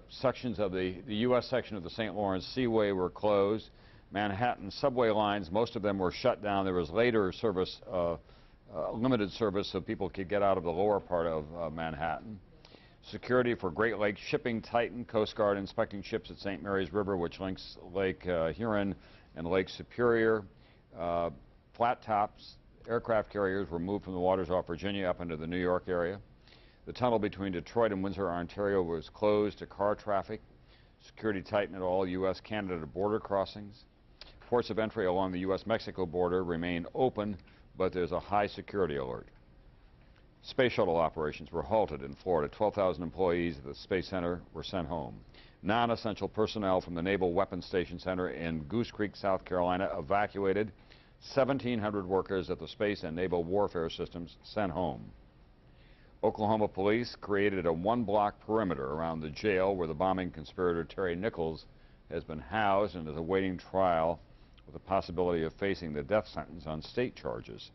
Sections of the U.S. section of the St. Lawrence Seaway were closed. Manhattan subway lines, most of them were shut down. There was later service, limited service, so people could get out of the lower part of Manhattan. Security for Great Lakes shipping tightened. Coast Guard inspecting ships at St. Mary's River, which links Lake Huron and Lake Superior. Flat tops aircraft carriers were moved from the waters off Virginia up into the New York area. The tunnel between Detroit and Windsor, Ontario was closed to car traffic. Security tightened at all U.S.-Canada border crossings. Ports of entry along the U.S.-Mexico border remain open, but there's a high security alert. Space shuttle operations were halted in Florida. 12,000 employees at the Space Center were sent home. Non-essential personnel from the Naval Weapons Station Center in Goose Creek, South Carolina, evacuated. 1,700 workers at the Space and Naval Warfare Systems sent home. Oklahoma police created a one-block perimeter around the jail where the bombing conspirator Terry Nichols has been housed and is awaiting trial with the possibility of facing the death sentence on state charges.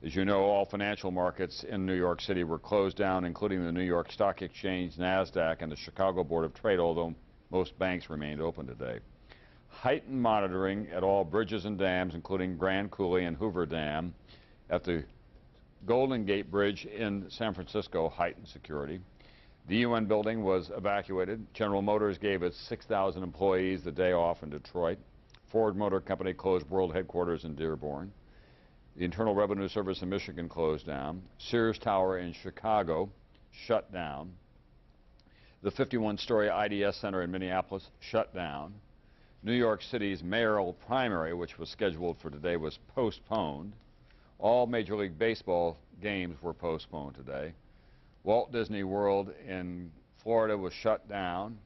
As you know, all financial markets in New York City were closed down, including the New York Stock Exchange, NASDAQ, and the Chicago Board of Trade, although most banks remained open today. Heightened monitoring at all bridges and dams, including Grand Coulee and Hoover Dam. At the Golden Gate Bridge in San Francisco, heightened security. The UN building was evacuated. General Motors gave its 6,000 employees the day off in Detroit. Ford Motor Company closed world headquarters in Dearborn. The Internal Revenue Service in Michigan closed down. Sears Tower in Chicago shut down. The 51-story IDS Center in Minneapolis shut down. New York City's mayoral primary, which was scheduled for today, was postponed. All Major League Baseball games were postponed today. Walt Disney World in Florida was shut down.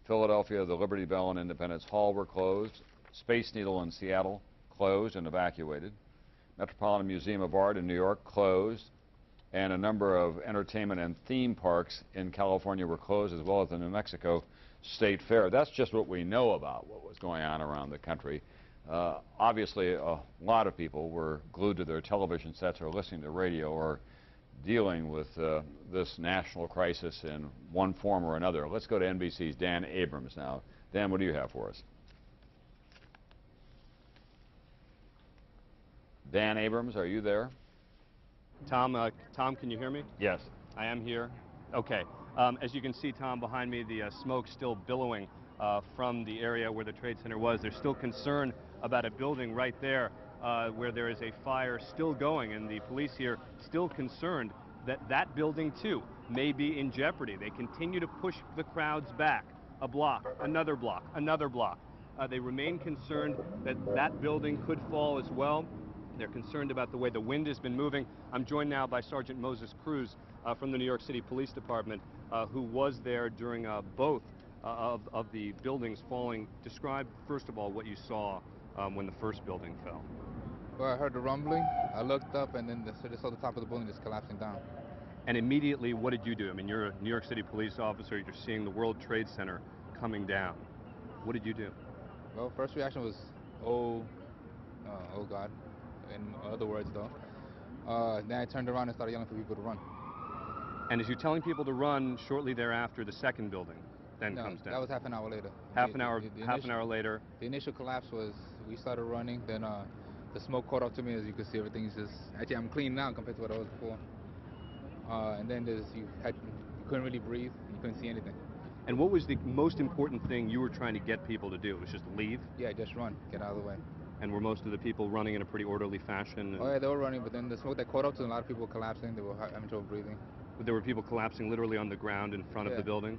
Philadelphia, the Liberty Bell and Independence Hall were closed. Space Needle in Seattle closed and evacuated. Metropolitan Museum of Art in New York closed. And a number of entertainment and theme parks in California were closed, as well as the New Mexico State Fair. That's just what we know about what was going on around the country. Obviously, a lot of people were glued to their television sets or listening to radio or dealing with this national crisis in one form or another. Let's go to NBC's Dan Abrams now. Dan, what do you have for us? Dan Abrams, are you there? Tom, can you hear me? Yes. I am here. Okay. As you can see, Tom, behind me, the smoke still billowing from the area where the Trade Center was. There's still concern about a building right there where there is a fire still going, and the police here still concerned that that building, too, may be in jeopardy. They continue to push the crowds back. A block, another block, another block. They remain concerned that that building could fall as well. They're concerned about the way the wind has been moving. I'm joined now by Sergeant Moses Cruz from the New York City Police Department, who was there during both of the buildings falling. Describe, first of all, what you saw when the first building fell. Well, I heard the rumbling. I looked up, and then I saw the top of the building just collapsing down. And immediately, what did you do? I mean, you're a New York City police officer. You're seeing the World Trade Center coming down. What did you do? Well, first reaction was, oh God. In other words, though. Then I turned around and started yelling for people to run. And as you're telling people to run, shortly thereafter, the second building then comes down. That was half an hour later. Half an hour later. The initial collapse was we started running. Then the smoke caught up to me. As you can see, everything's just actually I'm clean now compared to what I was before. And then you couldn't really breathe. You couldn't see anything. And what was the most important thing you were trying to get people to do? It was just leave? Yeah, just run, get out of the way. And were most of the people running in a pretty orderly fashion? Oh yeah, they were running, but then the smoke that caught up to them, a lot of people were collapsing. They were having trouble breathing. There were people collapsing literally on the ground in front of the building?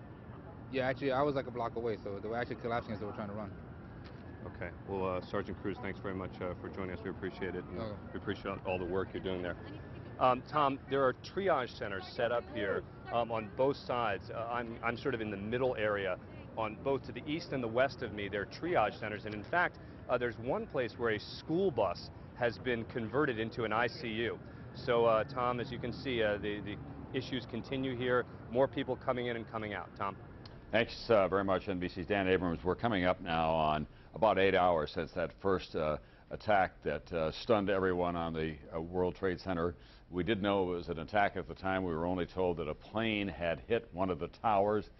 Yeah, actually, I was like a block away, so they were actually collapsing as they were trying to run. Okay. Well, Sergeant Cruz, thanks very much for joining us. We appreciate it. And we appreciate all the work you're doing there. Tom, there are triage centers set up here on both sides. I'm sort of in the middle area. On both to the east and the west of me, there are triage centers, and in fact, there's one place where a school bus has been converted into an ICU. So, Tom, as you can see, the issues continue here. More people coming in and coming out. Tom? Thanks very much, NBC's Dan Abrams. We're coming up now on about 8 hours since that first attack that stunned everyone on the World Trade Center. We did know it was an attack at the time. We were only told that a plane had hit one of the towers.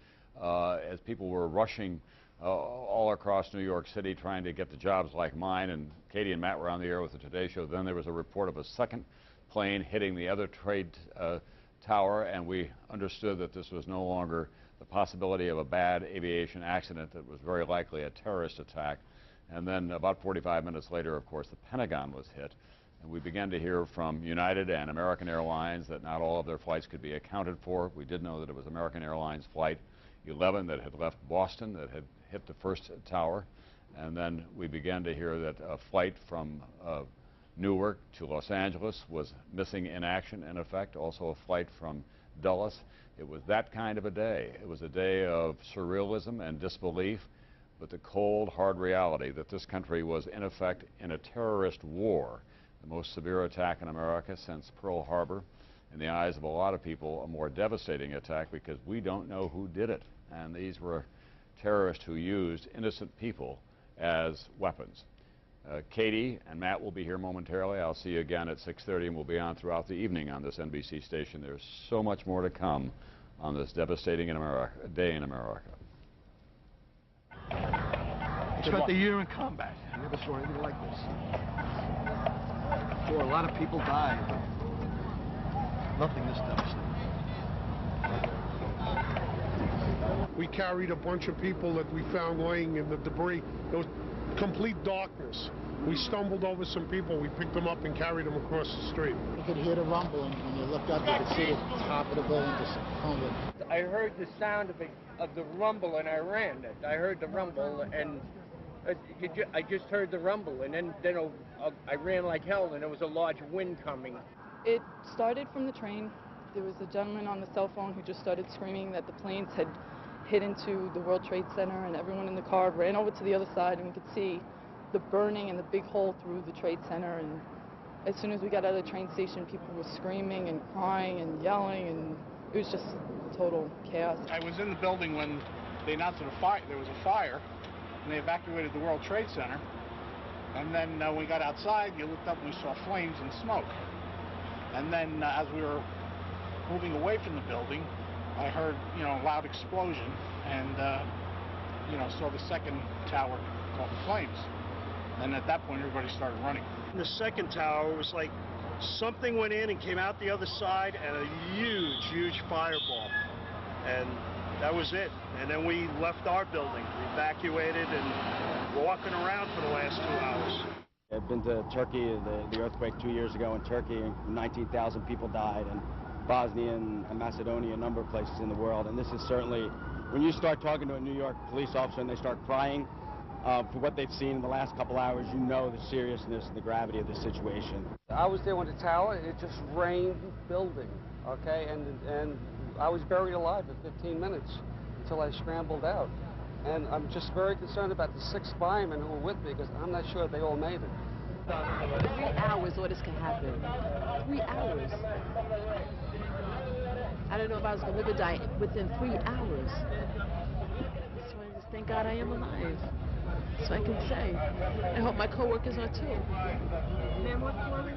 as people were rushing all across New York City trying to get to jobs like mine, and Katie and Matt were on the air with the Today Show. Then there was a report of a second plane hitting the other trade tower, and we understood that this was no longer the possibility of a bad aviation accident, that was very likely a terrorist attack. And then about 45 minutes later, of course, the Pentagon was hit. And we began to hear from United and American Airlines that not all of their flights could be accounted for. We did know that it was American Airlines Flight 11 that had left Boston that had hit the first tower. And then we began to hear that a flight from Newark to Los Angeles was missing in action, in effect. Also a flight from Dulles. It was that kind of a day. It was a day of surrealism and disbelief, but the cold, hard reality that this country was, in effect, in a terrorist war, the most severe attack in America since Pearl Harbor. In the eyes of a lot of people, a more devastating attack because we don't know who did it. And these were terrorists who used innocent people as weapons. Katie and Matt will be here momentarily. I'll see you again at 6:30, and we'll be on throughout the evening on this NBC station. There's so much more to come on this devastating day in America. I spent a year in combat. I never saw anything like this. Before, a lot of people died, but nothing this devastating. We carried a bunch of people that we found laying in the debris. It was complete darkness. We stumbled over some people. We picked them up and carried them across the street. You could hear the rumble, and when you looked up, you could see the top of the building just crumble. I heard the sound of the rumble, and I ran. I heard the rumble, and I just heard the rumble, and then I ran like hell, and there was a large wind coming. It started from the train. There was a gentleman on the cell phone who just started screaming that the planes had hit into the World Trade Center, and everyone in the car ran over to the other side, and we could see the burning and the big hole through the Trade Center. And as soon as we got out of the train station, people were screaming and crying and yelling, and it was just total chaos. I was in the building when they announced that there was a fire, and they evacuated the World Trade Center. And then when we got outside, you looked up and we saw flames and smoke. And then as we were moving away from the building, I heard, a loud explosion, and, saw the second tower caught in flames. And at that point, everybody started running. In the second tower, it was like something went in and came out the other side, and a huge, huge fireball. And that was it. And then we left our building, we evacuated, and walking around for the last 2 hours. I've been to Turkey, the earthquake 2 years ago in Turkey, 19,000 people died, and Bosnia and Macedonia, a number of places in the world. And this is certainly, when you start talking to a New York police officer and they start crying for what they've seen in the last couple hours, you know the seriousness and the gravity of the situation. I was there when the tower, it just rained building, okay? And I was buried alive for 15 minutes until I scrambled out. And I'm just very concerned about the 6 firemen who were with me, because I'm not sure they all made it. 3 hours or this can happen. 3 hours. I don't know if I was going to live or die within 3 hours. So I just thank God I am alive. So I can say. I hope my coworkers are too. Ma'am, what floor?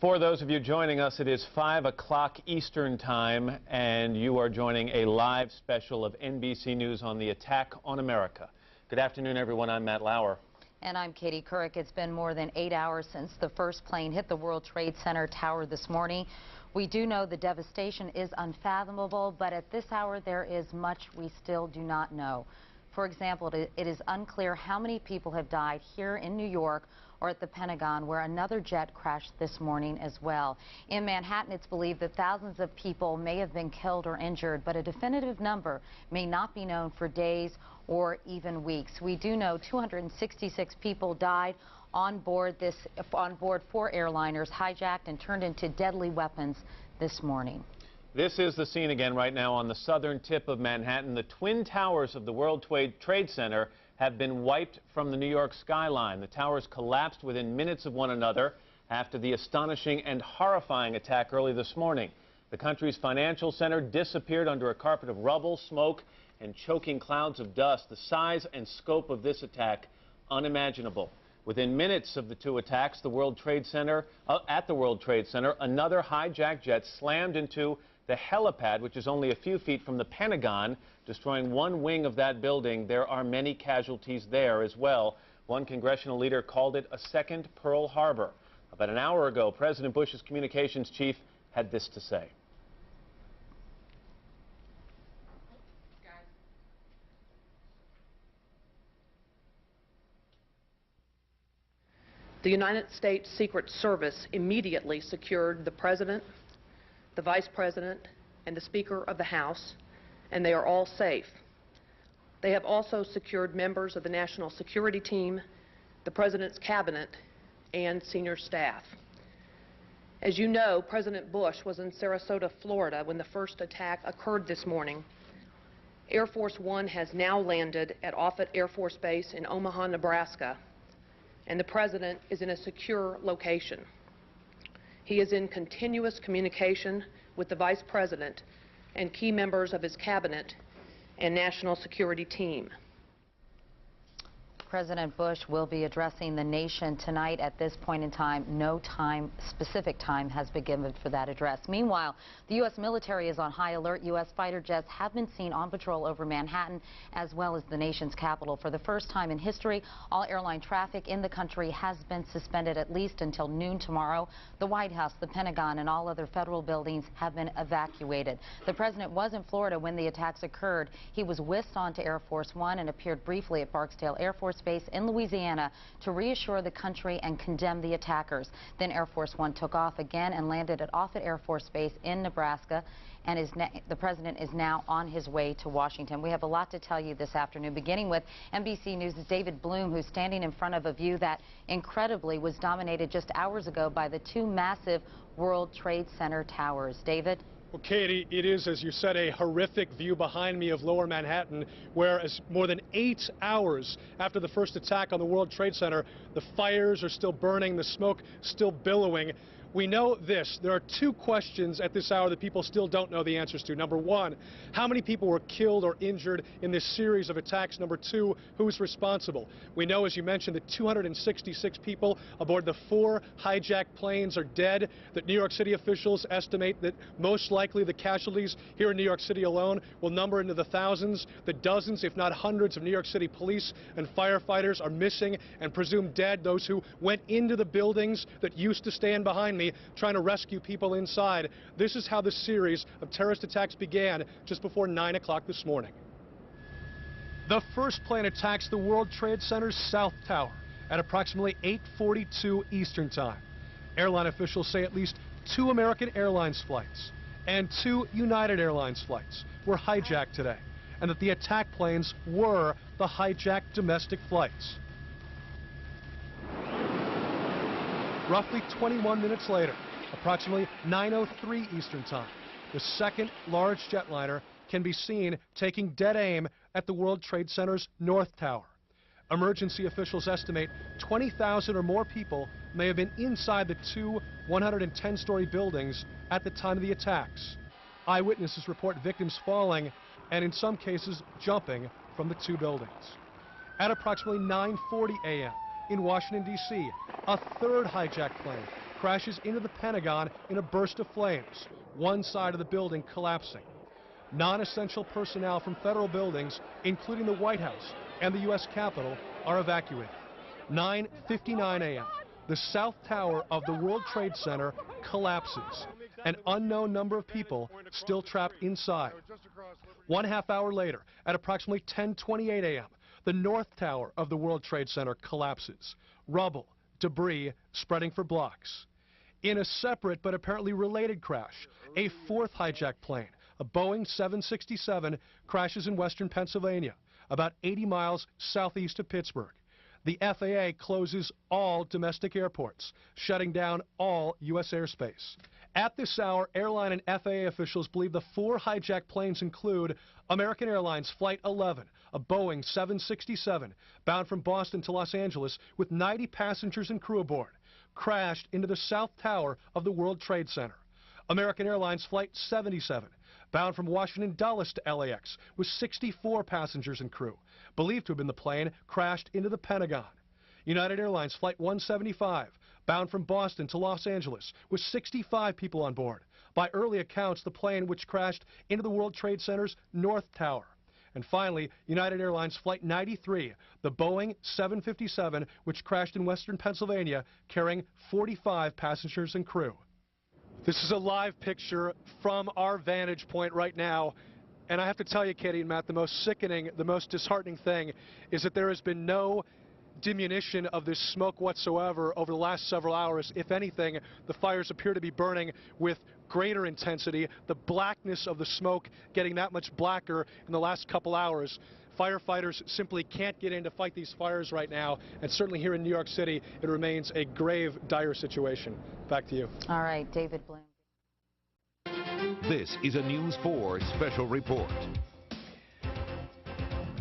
For those of you joining us, it is 5 o'clock Eastern Time, and you are joining a live special of NBC News on the attack on America. Good afternoon, everyone. I'm Matt Lauer. And I'm Katie Couric. It's been more than 8 hours since the first plane hit the World Trade Center tower this morning. We do know the devastation is unfathomable, but at this hour there is much we still do not know. For example, it is unclear how many people have died here in New York or at the Pentagon, where another jet crashed this morning as well. In Manhattan, it's believed that thousands of people may have been killed or injured, but a definitive number may not be known for days or even weeks. We do know 266 people died on board 4 airliners hijacked and turned into deadly weapons this morning. This is the scene again right now on the southern tip of Manhattan. The twin towers of the World Trade Center have been wiped from the New York skyline. The towers collapsed within minutes of one another after the astonishing and horrifying attack early this morning. The country's financial center disappeared under a carpet of rubble, smoke, and choking clouds of dust. The size and scope of this attack, unimaginable. Within minutes of the 2 attacks, at the World Trade Center, another hijacked jet slammed into the helipad, which is only a few feet from the Pentagon, destroying one wing of that building. There are many casualties there as well. One congressional leader called it a second Pearl Harbor. About an hour ago, President Bush's communications chief had this to say. The United States Secret Service immediately secured the President, the Vice President, and the Speaker of the House, and they are all safe. They have also secured members of the National Security Team, the President's Cabinet, and senior staff. As you know, President Bush was in Sarasota, Florida, when the first attack occurred this morning. Air Force One has now landed at Offutt Air Force Base in Omaha, Nebraska, and the President is in a secure location. He is in continuous communication with the Vice President and key members of his Cabinet and National Security Team. President Bush will be addressing the nation tonight. At this point in time, no specific time has been given for that address. Meanwhile, the U.S. military is on high alert. U.S. fighter jets have been seen on patrol over Manhattan as well as the nation's capital. For the first time in history, all airline traffic in the country has been suspended at least until noon tomorrow. The White House, the Pentagon, and all other federal buildings have been evacuated. The president was in Florida when the attacks occurred. He was whisked onto Air Force One and appeared briefly at Barksdale Air Force Base in Louisiana to reassure the country and condemn the attackers. Then Air Force One took off again and landed at Offutt Air Force Base in Nebraska, and the president is now on his way to Washington. We have a lot to tell you this afternoon, beginning with NBC News' David Bloom, who's standing in front of a view that incredibly was dominated just hours ago by the two massive World Trade Center towers. David? Well, Katie, it is, as you said, a horrific view behind me of lower Manhattan, where as more than 8 hours after the first attack on the World Trade Center, the fires are still burning, the smoke still billowing. We know this. There are two questions at this hour that people still don't know the answers to. Number one, how many people were killed or injured in this series of attacks? Number two, who's responsible? We know, as you mentioned, that 266 people aboard the 4 hijacked planes are dead, that New York City officials estimate that most likely the casualties here in New York City alone will number into the thousands, that dozens, if not hundreds, of New York City police and firefighters are missing and presumed dead, those who went into the buildings that used to stand behind me trying to rescue people inside. This is how the series of terrorist attacks began just before 9 o'clock this morning. The first plane attacks the World Trade Center's South Tower at approximately 8:42 Eastern Time. Airline officials say at least 2 American Airlines flights and 2 United Airlines flights were hijacked today, and that the attack planes were the hijacked domestic flights. Roughly 21 minutes later, approximately 9:03 Eastern Time, the second large jetliner can be seen taking dead aim at the World Trade Center's North Tower. Emergency officials estimate 20,000 or more people may have been inside the 2 110-story buildings at the time of the attacks. Eyewitnesses report victims falling and in some cases jumping from the 2 buildings. At approximately 9:40 a.m. in Washington, D.C., a third hijacked plane crashes into the Pentagon in a burst of flames, one side of the building collapsing. Non-essential personnel from federal buildings, including the White House and the U.S. Capitol, are evacuated. 9:59 a.m., the South Tower of the World Trade Center collapses. An unknown number of people still trapped inside. 1/2 hour later, at approximately 10:28 a.m., the North Tower of the World Trade Center collapses. Rubble, debris spreading for blocks. In a separate but apparently related crash, a 4th hijacked plane, a Boeing 767, crashes in western Pennsylvania, about 80 miles southeast of Pittsburgh. The FAA closes all domestic airports, shutting down all U.S. airspace. At this hour, airline and FAA officials believe the 4 hijacked planes include American Airlines Flight 11, a Boeing 767, bound from Boston to Los Angeles with 90 passengers and crew aboard, crashed into the South Tower of the World Trade Center. American Airlines Flight 77, bound from Washington Dulles to LAX with 64 passengers and crew, believed to have been the plane, crashed into the Pentagon. United Airlines Flight 175, bound from Boston to Los Angeles with 65 people on board, by early accounts, the plane which crashed into the World Trade Center's North Tower. And finally, United Airlines Flight 93, the Boeing 757, which crashed in western Pennsylvania, carrying 45 passengers and crew. This is a live picture from our vantage point right now. And I have to tell you, Katie and Matt, the most sickening, the most disheartening thing is that there has been no diminution of this smoke whatsoever over the last several hours. If anything, the fires appear to be burning with greater intensity, the blackness of the smoke getting that much blacker in the last couple hours. Firefighters simply can't get in to fight these fires right now, and certainly here in New York City, it remains a grave, dire situation. Back to you. All right, David Bloom. This is a News 4 special report.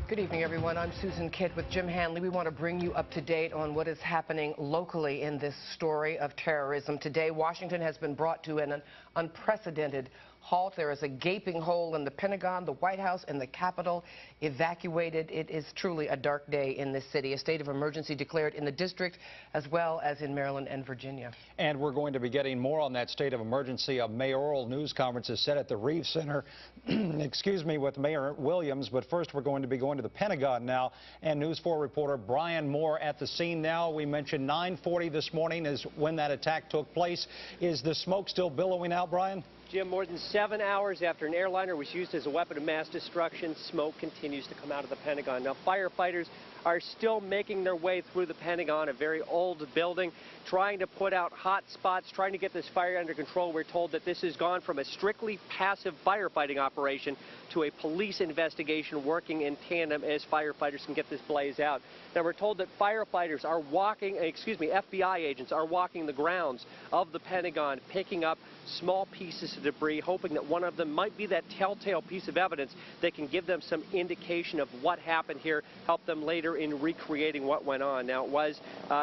Good evening, everyone. I'm Susan Kidd with Jim Hanley. We want to bring you up to date on what is happening locally in this story of terrorism. Today, Washington has been brought to an unprecedented halt. There is a gaping hole in the Pentagon, the White House, and the Capitol evacuated. It is truly a dark day in this city. A state of emergency declared in the district as well as in Maryland and Virginia. And we're going to be getting more on that state of emergency. A mayoral news conference is set at the Reeves Center, excuse me, with Mayor Williams. But first, we're going to be going to the Pentagon now. And News 4 reporter Brian Moore at the scene now. We mentioned 9:40 this morning is when that attack took place. Is the smoke still billowing out, Brian? Jim, more than 7 hours after an airliner was used as a weapon of mass destruction, smoke continues to come out of the Pentagon. Now, firefighters are still making their way through the Pentagon, a very old building, trying to put out hot spots, trying to get this fire under control. We're told that this has gone from a strictly passive firefighting operation to a police investigation working in tandem as firefighters can get this blaze out. Now, we're told that firefighters are walking, FBI agents are walking the grounds of the Pentagon, picking up small pieces of debris, hoping that one of them might be that telltale piece of evidence that can give them some indication of what happened here, help them later in recreating what went on. Now, it was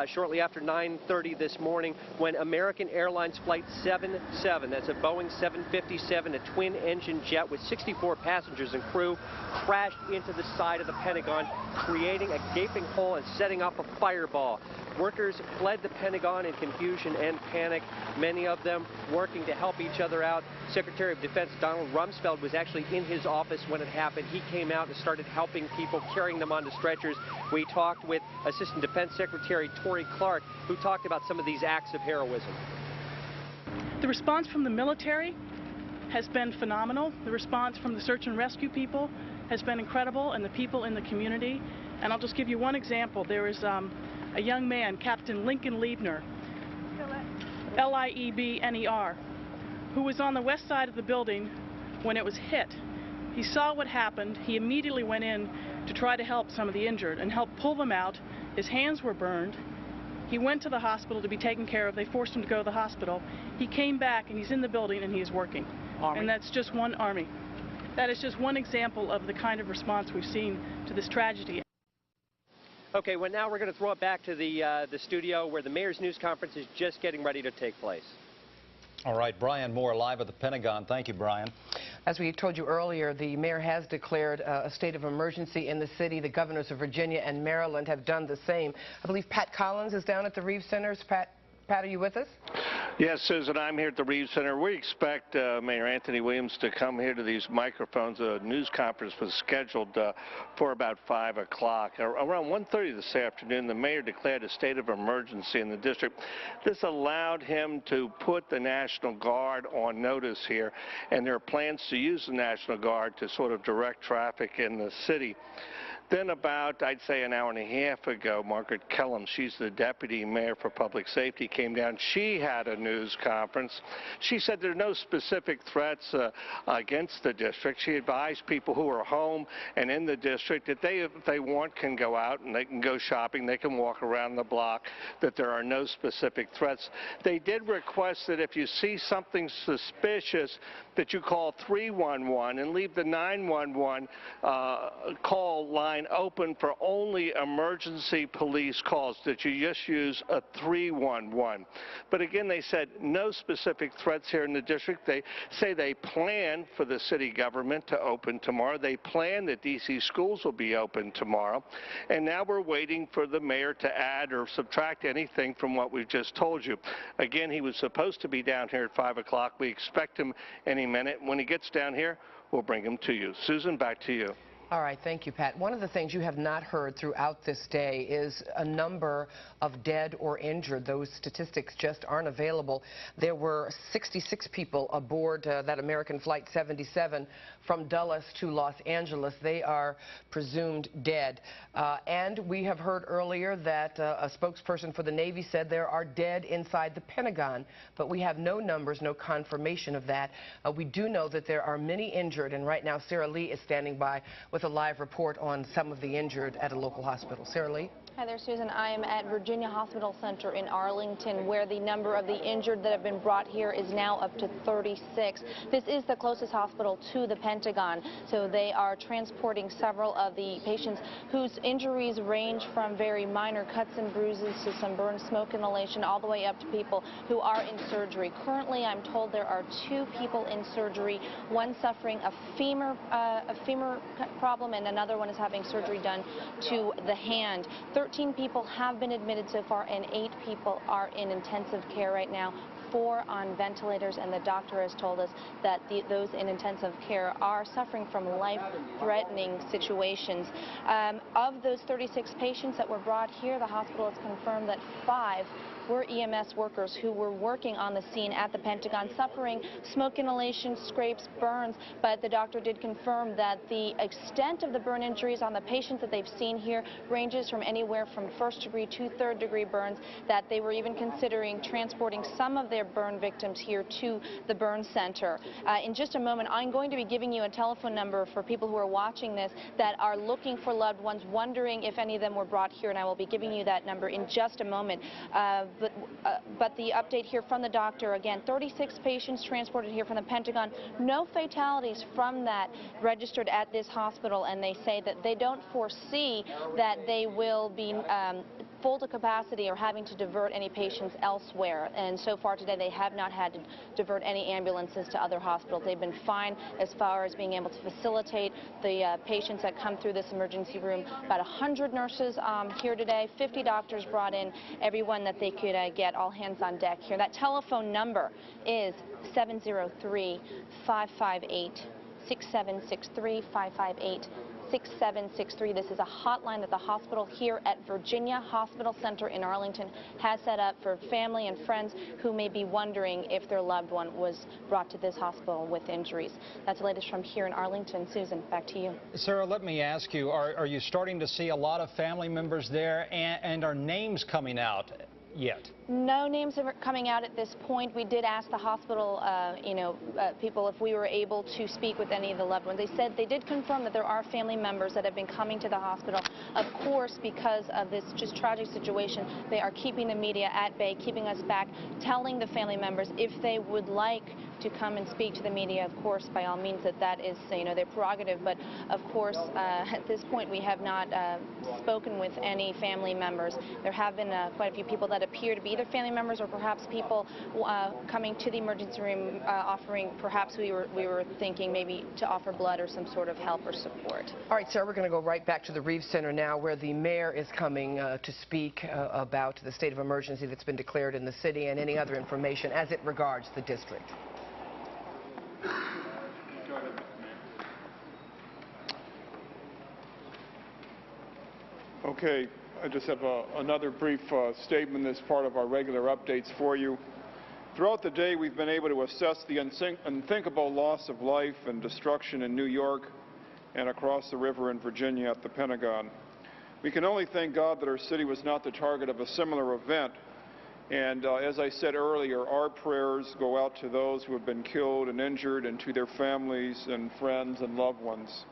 shortly after 9:30 this morning when American Airlines Flight 77, that's a Boeing 757, a twin-engine jet with 64 passengers and crew, crashed into the side of the Pentagon, creating a gaping hole and setting off a fireball. Workers fled the Pentagon in confusion and panic, many of them working to help each other out. Secretary of Defense Donald Rumsfeld was actually in his office when it happened. He came out and started helping people, carrying them onto stretchers. We talked with Assistant Defense Secretary Tory Clark, who talked about some of these acts of heroism. The response from the military has been phenomenal. The response from the search and rescue people has been incredible, and the people in the community. And I'll just give you one example. There is a young man, Captain Lincoln Liebner, Liebner, who was on the west side of the building when it was hit. He saw what happened. He immediately went in to try to help some of the injured and help pull them out. His hands were burned. He went to the hospital to be taken care of. They forced him to go to the hospital. He came back and he's in the building and he is working. Army. And that's just one Army. That is just one example of the kind of response we've seen to this tragedy. Okay, well, now we're going to throw it back to the studio where the mayor's news conference is just getting ready to take place. All right, Brian Moore live at the Pentagon. Thank you, Brian. As we told you earlier, the mayor has declared a state of emergency in the city. The governors of Virginia and Maryland have done the same. I believe Pat Collins is down at the Reeves Center. Pat, are you with us? Yes, Susan, I'm here at the Reeves Center. We expect Mayor Anthony Williams to come here to these microphones. A news conference was scheduled for about 5 o'clock. Around 1:30 this afternoon, the mayor declared a state of emergency in the district. This allowed him to put the National Guard on notice here, and there are plans to use the National Guard to sort of direct traffic in the city. Then about, I'd say, an hour and a half ago, Margaret Kellum, she's the deputy mayor for public safety, came down. She had a news conference. She said there are no specific threats against the district. She advised people who are home and in the district that they, if they want, can go out and they can go shopping, they can walk around the block, that there are no specific threats. They did request that if you see something suspicious, that you call 311 and leave the 911 call line open for only emergency police calls, that you just use a 311. But again, they said no specific threats here in the district. They say they plan for the city government to open tomorrow. They plan that D.C. schools will be open tomorrow. And now we're waiting for the mayor to add or subtract anything from what we've just told you. Again, he was supposed to be down here at 5 o'clock. We expect him any minute. When he gets down here, we'll bring him to you. Susan, back to you. All right, thank you, Pat. One of the things you have not heard throughout this day is a number of dead or injured. Those statistics just aren't available. There were 66 people aboard that American Flight 77 from Dulles to Los Angeles. They are presumed dead. And we have heard earlier that a spokesperson for the Navy said there are dead inside the Pentagon, but we have no numbers, no confirmation of that. We do know that there are many injured, and right now Sarah Lee is standing by with a live report on some of the injured at a local hospital. Sarah Lee? Hi there, Susan. I am at Virginia Hospital Center in Arlington, where the number of the injured that have been brought here is now up to 36. This is the closest hospital to the Pentagon, so they are transporting several of the patients whose injuries range from very minor cuts and bruises to some burn, smoke inhalation, all the way up to people who are in surgery. Currently, I'm told there are 2 people in surgery, one suffering a femur problem, and another one is having surgery done to the hand. 13 people have been admitted so far, and 8 people are in intensive care right now. 4 on ventilators, and the doctor has told us that those in intensive care are suffering from life-threatening situations. Of those 36 patients that were brought here, the hospital has confirmed that 5 were EMS workers who were working on the scene at the Pentagon, suffering smoke inhalation, scrapes, burns, but the doctor did confirm that the extent of the burn injuries on the patients that they've seen here ranges from anywhere from 1st degree to 3rd degree burns, that they were even considering transporting some of their burn victims here to the burn center. In just a moment, I'm going to be giving you a telephone number for people who are watching this that are looking for loved ones, wondering if any of them were brought here, and I will be giving you that number in just a moment. But the update here from the doctor, again, 36 patients transported here from the Pentagon, no fatalities from that registered at this hospital, and they say that they don't foresee that they will be full to capacity or having to divert any patients elsewhere. And so far today, they have not had to divert any ambulances to other hospitals. They've been fine as far as being able to facilitate the patients that come through this emergency room. About 100 nurses here today, 50 doctors brought in, everyone that they could get, all hands on deck here. That telephone number is 703-558-6763, 558-6763. This is a hotline that the hospital here at Virginia Hospital Center in Arlington has set up for family and friends who may be wondering if their loved one was brought to this hospital with injuries. That's the latest from here in Arlington. Susan, back to you. Sarah, let me ask you, are you starting to see a lot of family members there, and are names coming out yet? No names are coming out at this point. We did ask the hospital, people if we were able to speak with any of the loved ones. They said they did confirm that there are family members that have been coming to the hospital. Of course, because of this just tragic situation, they are keeping the media at bay, keeping us back, telling the family members if they would like to come and speak to the media, of course, by all means, that is, their prerogative. But of course, at this point, we have not spoken with any family members. There have been quite a few people that appear to be either family members or perhaps people coming to the emergency room offering, perhaps we were thinking maybe to offer blood or some sort of help or support. All right, Sarah, we're going to go right back to the Reeves Center now, where the mayor is coming to speak about the state of emergency that's been declared in the city and any other information as it regards the district. Okay, I just have another brief statement as part of our regular updates for you. Throughout the day, we've been able to assess the unthinkable loss of life and destruction in New York and across the river in Virginia at the Pentagon. We can only thank God that our city was not the target of a similar event. And as I said earlier, our prayers go out to those who have been killed and injured, and to their families and friends and loved ones.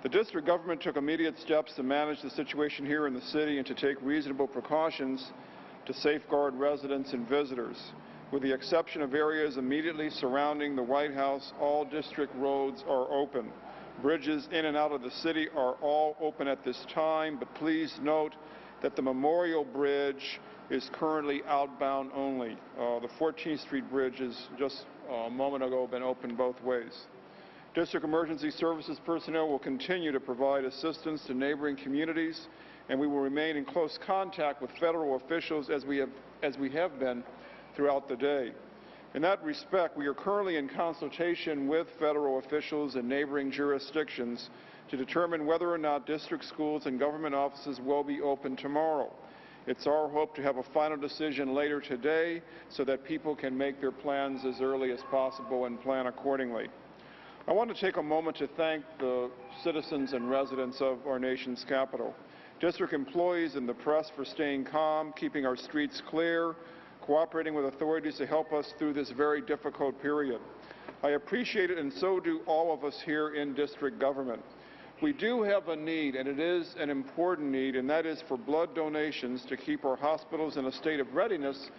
The district government took immediate steps to manage the situation here in the city and to take reasonable precautions to safeguard residents and visitors. With the exception of areas immediately surrounding the White House, all district roads are open. Bridges in and out of the city are all open at this time, but please note that the Memorial Bridge is currently outbound only. The 14th Street Bridge has just a moment ago been opened both ways. District Emergency Services personnel will continue to provide assistance to neighboring communities, and we will remain in close contact with federal officials as we have been throughout the day. In that respect, we are currently in consultation with federal officials in neighboring jurisdictions to determine whether or not district schools and government offices will be open tomorrow. It's our hope to have a final decision later today so that people can make their plans as early as possible and plan accordingly. I want to take a moment to thank the citizens and residents of our nation's capital, district employees and the press for staying calm, keeping our streets clear, cooperating with authorities to help us through this very difficult period. I appreciate it, and so do all of us here in district government. We do have a need, and it is an important need, and that is for blood donations to keep our hospitals in a state of readiness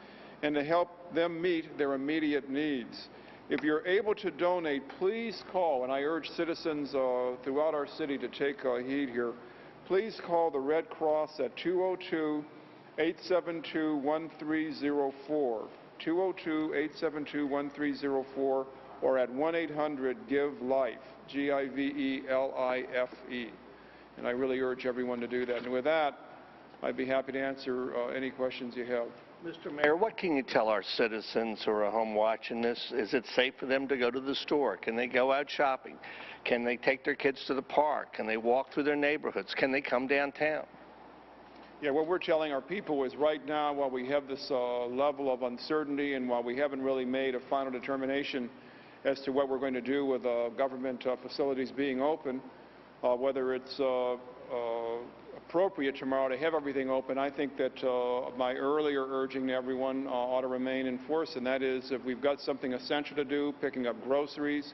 and to help them meet their immediate needs. If you're able to donate, please call, and I urge citizens throughout our city to take heed here. Please call the Red Cross at 202-872-1304, 202-872-1304, or at 1-800-GIVE-LIFE, G-I-V-E-L-I-F-E. And I really urge everyone to do that. And with that, I'd be happy to answer any questions you have. Mr. Mayor, what can you tell our citizens who are at home watching this? Is it safe for them to go to the store? Can they go out shopping? Can they take their kids to the park? Can they walk through their neighborhoods? Can they come downtown? Yeah, what we're telling our people is right now, while we have this level of uncertainty and while we haven't really made a final determination as to what we're going to do with government facilities being open, whether it's appropriate tomorrow to have everything open, I think that my earlier urging to everyone ought to remain in force, and that is if we've got something essential to do, picking up groceries,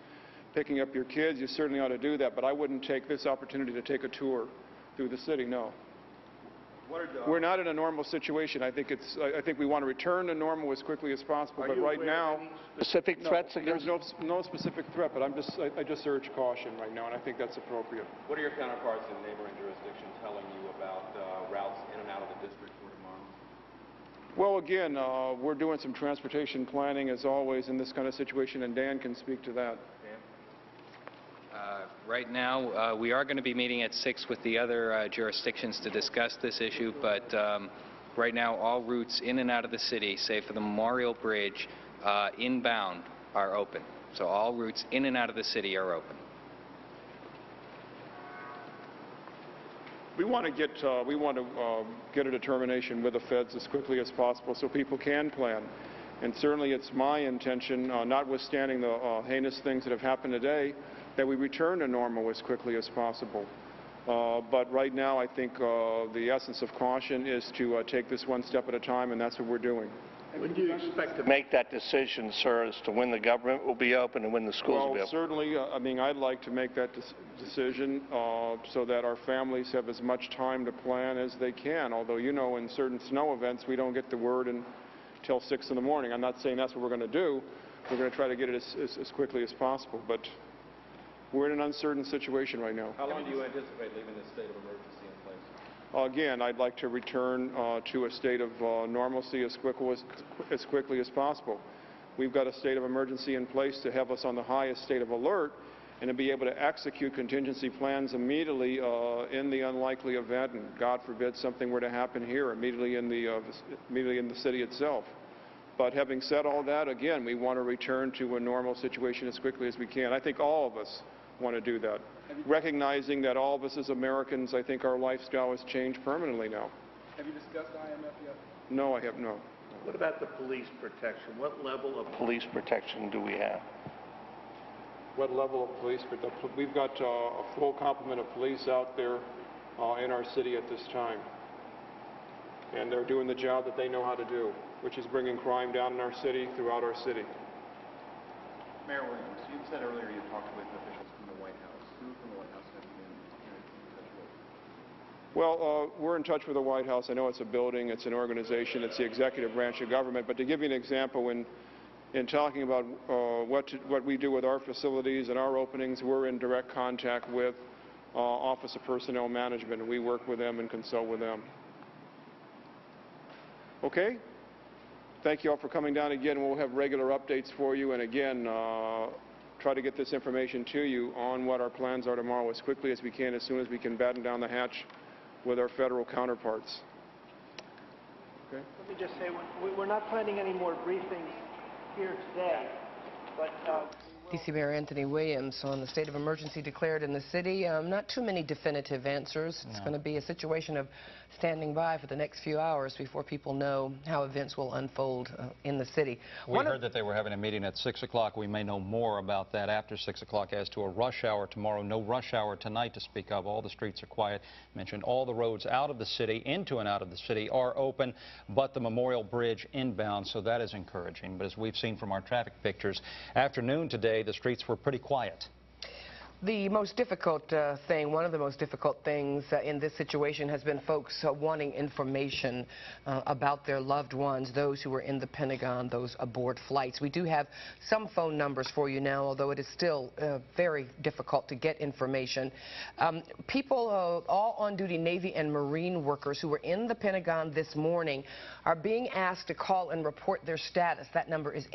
picking up your kids, you certainly ought to do that, but I wouldn't take this opportunity to take a tour through the city, no. We're not in a normal situation. I think we want to return to normal as quickly as possible. But right now, specific threats against? There's no specific threat. But I just urge caution right now, and I think that's appropriate. What are your counterparts in neighboring jurisdictions telling you about routes in and out of the district for tomorrow? Well, again, we're doing some transportation planning as always in this kind of situation, and Dan can speak to that. Right now, we are going to be meeting at 6 with the other jurisdictions to discuss this issue, but right now all routes in and out of the city, save for the Memorial Bridge, inbound, are open. So all routes in and out of the city are open. We want to get a determination with the feds as quickly as possible so people can plan. And certainly it's my intention, notwithstanding the heinous things that have happened today, that we return to normal as quickly as possible. But right now, I think the essence of caution is to take this one step at a time, and that's what we're doing. When do you expect to make that decision, sir, as to when the government will be open and when the schools will be open? Certainly, I mean, I'd like to make that decision so that our families have as much time to plan as they can, although, you know, in certain snow events, we don't get the word until 6 in the morning. I'm not saying that's what we're going to do. We're going to try to get it as quickly as possible. But we're in an uncertain situation right now. How long do you anticipate leaving this state of emergency in place? Again, I'd like to return to a state of normalcy as quickly as possible. We've got a state of emergency in place to have us on the highest state of alert and to be able to execute contingency plans immediately in the unlikely event, and God forbid something were to happen here, immediately in the city itself. But having said all that, again, we want to return to a normal situation as quickly as we can. I think all of us want to do that. Recognizing that all of us as Americans, I think our lifestyle has changed permanently now. Have you discussed IMF yet? No, I have not. What about the police protection? What level of police protection do we have? What level of police protection? We've got a full complement of police out there in our city at this time. And they're doing the job that they know how to do, which is bringing crime down in our city, throughout our city. Mayor Williams, you said earlier you talked with officials from the White House. Who from the White House have you been in touch with? Well, we're in touch with the White House. I know it's a building, it's an organization, it's the executive branch of government. But to give you an example, when in talking about what we do with our facilities and our openings, we're in direct contact with Office of Personnel Management, and we work with them and consult with them. Okay? Thank you all for coming down again. We'll have regular updates for you, and again, try to get this information to you on what our plans are tomorrow as quickly as we can, as soon as we can batten down the hatch with our federal counterparts. Okay? Let me just say, we're not planning any more briefings here today, but D.C. Mayor Anthony Williams on the state of emergency declared in the city. Not too many definitive answers. It's going to be a situation of standing by for the next few hours before people know how events will unfold in the city. We heard that they were having a meeting at 6 o'clock. We may know more about that after 6 o'clock as to a rush hour tomorrow. No rush hour tonight to speak of. All the streets are quiet. Mentioned all the roads out of the city, into and out of the city, are open, but the Memorial Bridge inbound, so that is encouraging. But as we've seen from our traffic pictures, afternoon today, the streets were pretty quiet. The most difficult thing, one of the most difficult things in this situation has been folks wanting information about their loved ones, those who were in the Pentagon, those aboard flights. We do have some phone numbers for you now, although it is still very difficult to get information. People, all on-duty Navy and Marine workers who were in the Pentagon this morning are being asked to call and report their status. That number is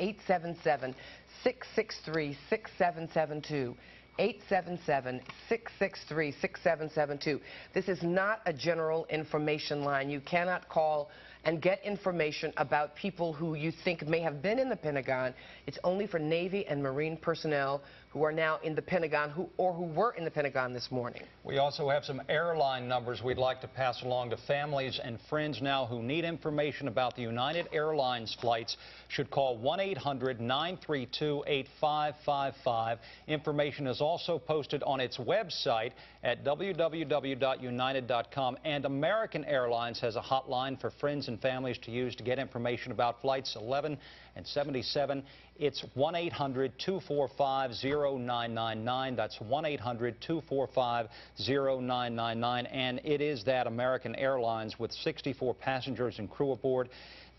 877-663-6772. 877-663-6772. This is not a general information line. You cannot call and get information about people who you think may have been in the Pentagon. It's only for Navy and Marine personnel who are now in the Pentagon or who were in the Pentagon this morning. We also have some airline numbers we'd like to pass along to families and friends now who need information about the United Airlines flights. Should call 1-800-932-8555. Information is also posted on its website at www.united.com. And American Airlines has a hotline for friends and families to use to get information about flights 11 and 77. It's 1-800-245-0999. That's 1-800-245-0999. And it is that American Airlines with 64 passengers and crew aboard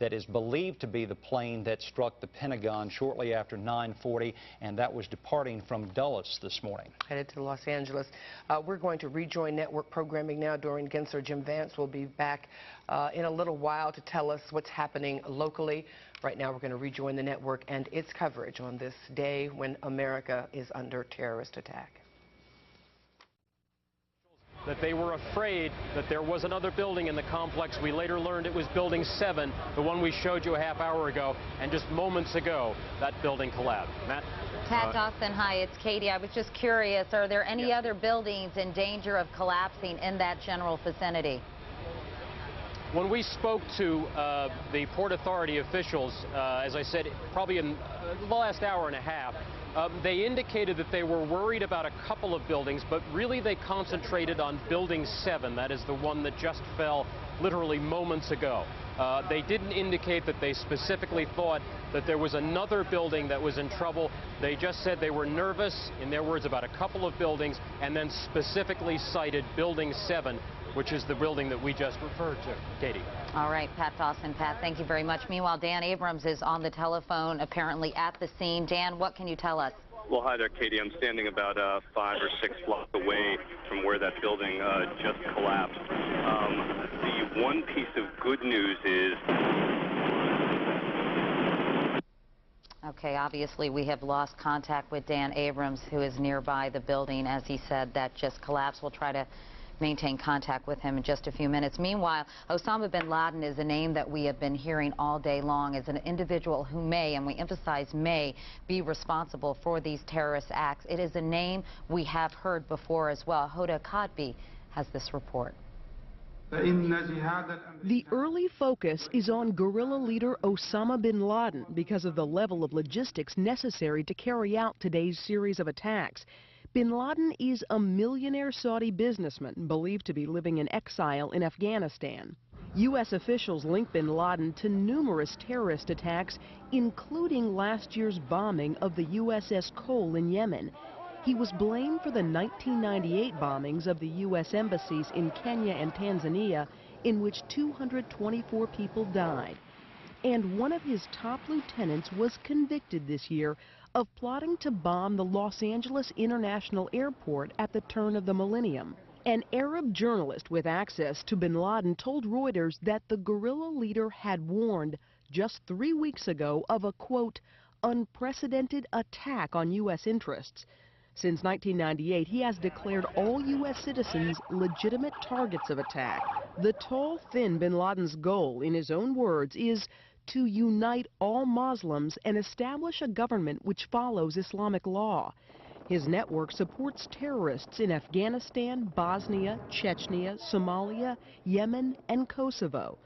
that is believed to be the plane that struck the Pentagon shortly after 9:40, and that was departing from Dulles this morning. Headed to Los Angeles. We're going to rejoin network programming now. Doreen Gensler, Jim Vance will be back in a little while to tell us what's happening locally. Right now we're going to rejoin the network and its coverage on this day when America is under terrorist attack. That they were afraid that there was another building in the complex. We later learned it was Building 7, the one we showed you a half hour ago, and just moments ago, that building collapsed. Matt? Pat Dawson, hi, it's Katie. I was just curious, are there any other buildings in danger of collapsing in that general vicinity? When we spoke to the Port Authority officials, as I said, probably in the last hour and a half, they indicated that they were worried about a couple of buildings, but really they concentrated on Building 7. That is the one that just fell literally moments ago. They didn't indicate that they specifically thought that there was another building that was in trouble. They just said they were nervous, in their words, about a couple of buildings, and then specifically cited Building 7, which is the building that we just referred to. Katie. All right, Pat Dawson. Pat, thank you very much. Meanwhile, Dan Abrams is on the telephone, apparently at the scene. Dan, what can you tell us? Well, hi there, Katie. I'm standing about 5 or 6 blocks away from where that building just collapsed. The one piece of good news is... Okay, obviously we have lost contact with Dan Abrams, who is nearby the building, as he said, that just collapsed. We'll try to maintain contact with him in just a few minutes. Meanwhile, Osama bin Laden is a name that we have been hearing all day long as an individual who may, and we emphasize may, be responsible for these terrorist acts. It is a name we have heard before as well. Hoda Khatbi has this report. The early focus is on guerrilla leader Osama bin Laden because of the level of logistics necessary to carry out today's series of attacks. Bin Laden is a millionaire Saudi businessman believed to be living in exile in Afghanistan. U.S. officials link bin Laden to numerous terrorist attacks, including last year's bombing of the USS Cole in Yemen. He was blamed for the 1998 bombings of the U.S. embassies in Kenya and Tanzania, in which 224 people died. And one of his top lieutenants was convicted this year of plotting to bomb the Los Angeles International Airport at the turn of the millennium. An Arab journalist with access to bin Laden told Reuters that the guerrilla leader had warned just 3 weeks ago of a, quote, unprecedented attack on U.S. interests. Since 1998, he has declared all U.S. citizens legitimate targets of attack. The tall, thin bin Laden's goal, in his own words, is to unite all Muslims and establish a government which follows Islamic law. His network supports terrorists in Afghanistan, Bosnia, Chechnya, Somalia, Yemen, and Kosovo.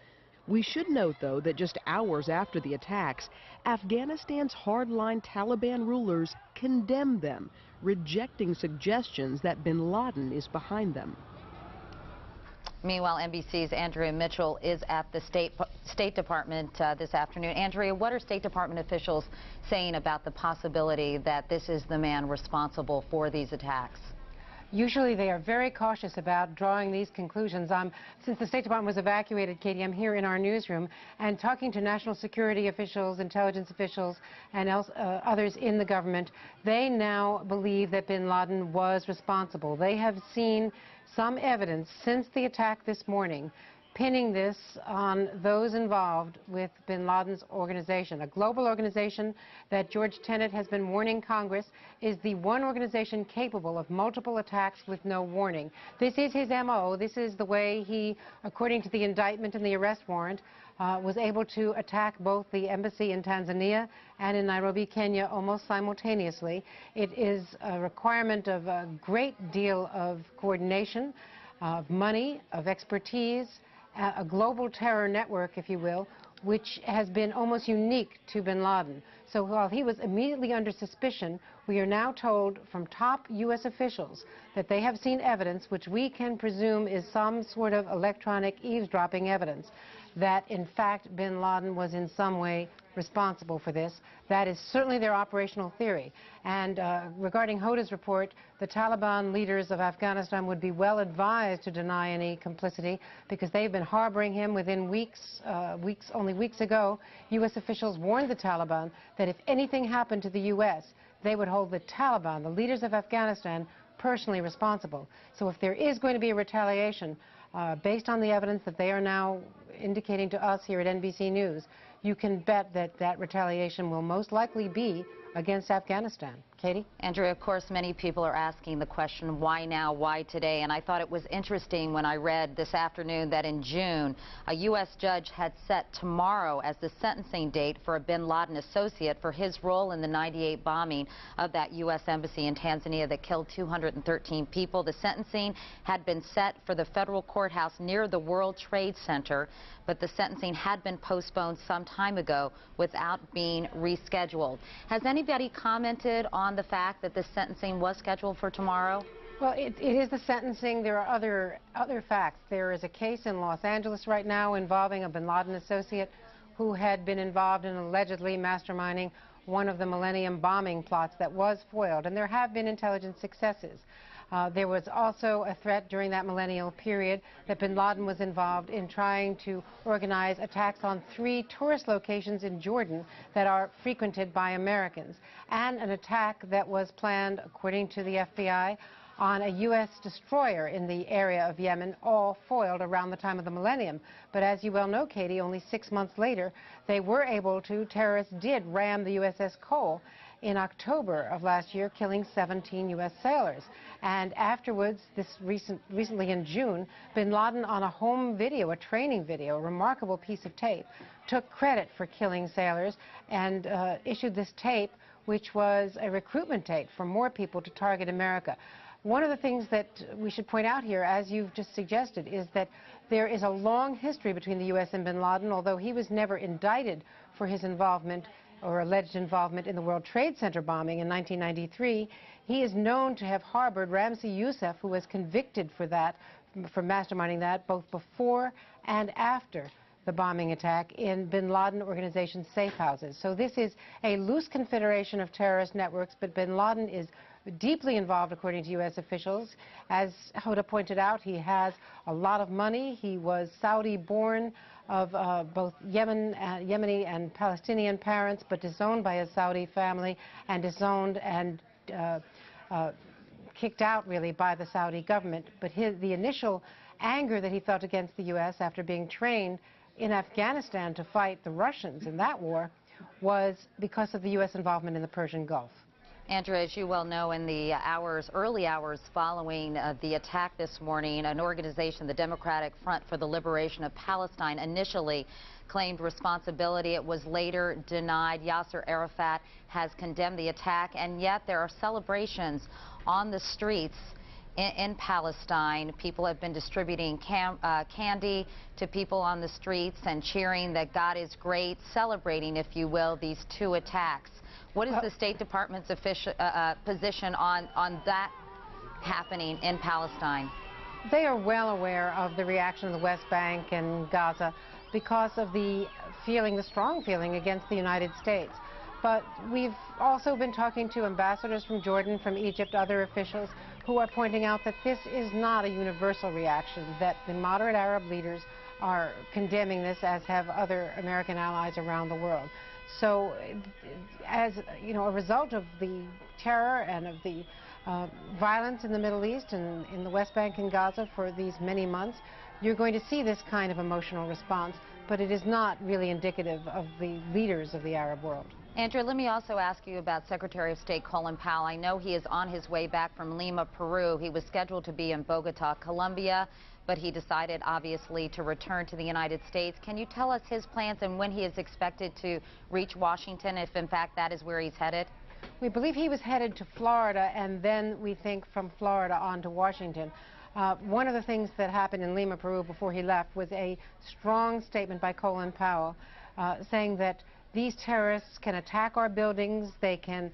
We should note, though, that just hours after the attacks, Afghanistan's hardline Taliban rulers condemned them, rejecting suggestions that bin Laden is behind them. Meanwhile, NBC's Andrea Mitchell is at the State Department this afternoon. Andrea, what are State Department officials saying about the possibility that this is the man responsible for these attacks? Usually they are very cautious about drawing these conclusions. Since the State Department was evacuated, Katie, I'm here in our newsroom and talking to national security officials, intelligence officials, and others in the government. They now believe that bin Laden was responsible. They have seen some evidence since the attack this morning pinning this on those involved with bin Laden's organization. A global organization that George Tenet has been warning Congress is the one organization capable of multiple attacks with no warning. This is his M.O. This is the way he, according to the indictment and the arrest warrant, was able to attack both the embassy in Tanzania and in Nairobi, Kenya, almost simultaneously. It is a requirement of a great deal of coordination, of money, of expertise, a global terror network, if you will, which has been almost unique to bin Laden. So while he was immediately under suspicion, we are now told from top U.S. officials that they have seen evidence, which we can presume is some sort of electronic eavesdropping evidence, that in fact bin Laden was in some way responsible for this. That is certainly their operational theory. And regarding Hoda's report, the Taliban leaders of Afghanistan would be well advised to deny any complicity because they've been harboring him within weeks. Only weeks ago, U.S. officials warned the Taliban that if anything happened to the U.S., they would hold the Taliban, the leaders of Afghanistan, personally responsible. So if there is going to be a retaliation, based on the evidence that they are now indicating to us here at NBC News, you can bet that that retaliation will most likely be against Afghanistan. Katie? Andrea, of course, many people are asking the question, why now, why today? And I thought it was interesting when I read this afternoon that in June, a U.S. judge had set tomorrow as the sentencing date for a bin Laden associate for his role in the '98 bombing of that U.S. embassy in Tanzania that killed 213 people. The sentencing had been set for the federal courthouse near the World Trade Center, but the sentencing had been postponed some time ago without being rescheduled. Has anybody commented on the fact that this sentencing was scheduled for tomorrow? Well, it is the sentencing. There are other facts. There is a case in Los Angeles right now involving a bin Laden associate who had been involved in allegedly masterminding one of the Millennium bombing plots that was foiled, and there have been intelligence successes. There was also a threat during that millennial period that bin Laden was involved in trying to organize attacks on 3 tourist locations in Jordan that are frequented by Americans, and an attack that was planned, according to the FBI, on a U.S. destroyer in the area of Yemen, all foiled around the time of the millennium. But as you well know, Katie, only 6 months later, terrorists did ram the USS Cole in October of last year, killing 17 U.S. sailors. And afterwards, recently in June, bin Laden, on a home video, a training video, a remarkable piece of tape, took credit for killing sailors and issued this tape, which was a recruitment tape for more people to target America. One of the things that we should point out here, as you've just suggested, is that there is a long history between the U.S. and bin Laden, although he was never indicted for his involvement or alleged involvement in the World Trade Center bombing in 1993. He is known to have harbored Ramzi Youssef, who was convicted for that, for masterminding that, both before and after the bombing attack in bin Laden organization safe houses. So this is a loose confederation of terrorist networks, but bin Laden is deeply involved, according to U.S. officials. As Hoda pointed out, he has a lot of money. He was Saudi-born, of both Yemeni and Palestinian parents, but disowned by his Saudi family and disowned and kicked out, really, by the Saudi government. But the initial anger that he felt against the U.S. after being trained in Afghanistan to fight the Russians in that war was because of the U.S. involvement in the Persian Gulf. Andrew, as you well know, in the early hours following the attack this morning, an organization, the Democratic Front for the Liberation of Palestine, initially claimed responsibility. It was later denied. Yasser Arafat has condemned the attack, and yet there are celebrations on the streets in Palestine. People have been distributing candy to people on the streets and cheering that God is great, celebrating, if you will, these two attacks. What is the State Department's position on that happening in Palestine? They are well aware of the reaction of the West Bank and Gaza because of the strong feeling against the United States. But we've also been talking to ambassadors from Jordan, from Egypt, other officials who are pointing out that this is not a universal reaction, that the moderate Arab leaders are condemning this, as have other American allies around the world. So, as you know, a result of the terror and of the violence in the Middle East and in the West Bank and Gaza for these many months, you're going to see this kind of emotional response, but it is not really indicative of the leaders of the Arab world. Andrew, let me also ask you about Secretary of State Colin Powell. I know he is on his way back from Lima, Peru. He was scheduled to be in Bogota, Colombia, but he decided, obviously, to return to the United States. Can you tell us his plans and when he is expected to reach Washington, if in fact that is where he's headed? We believe he was headed to Florida, and then we think from Florida on to Washington. One of the things that happened in Lima, Peru, before he left was a strong statement by Colin Powell saying that these terrorists can attack our buildings, they can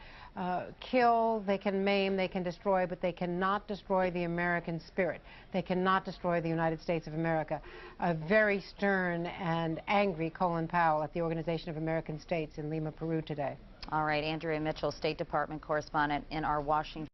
kill, they can maim, they can destroy, but they cannot destroy the American spirit. They cannot destroy the United States of America. A very stern and angry Colin Powell at the Organization of American States in Lima, Peru today. All right, Andrea Mitchell, State Department correspondent in our Washington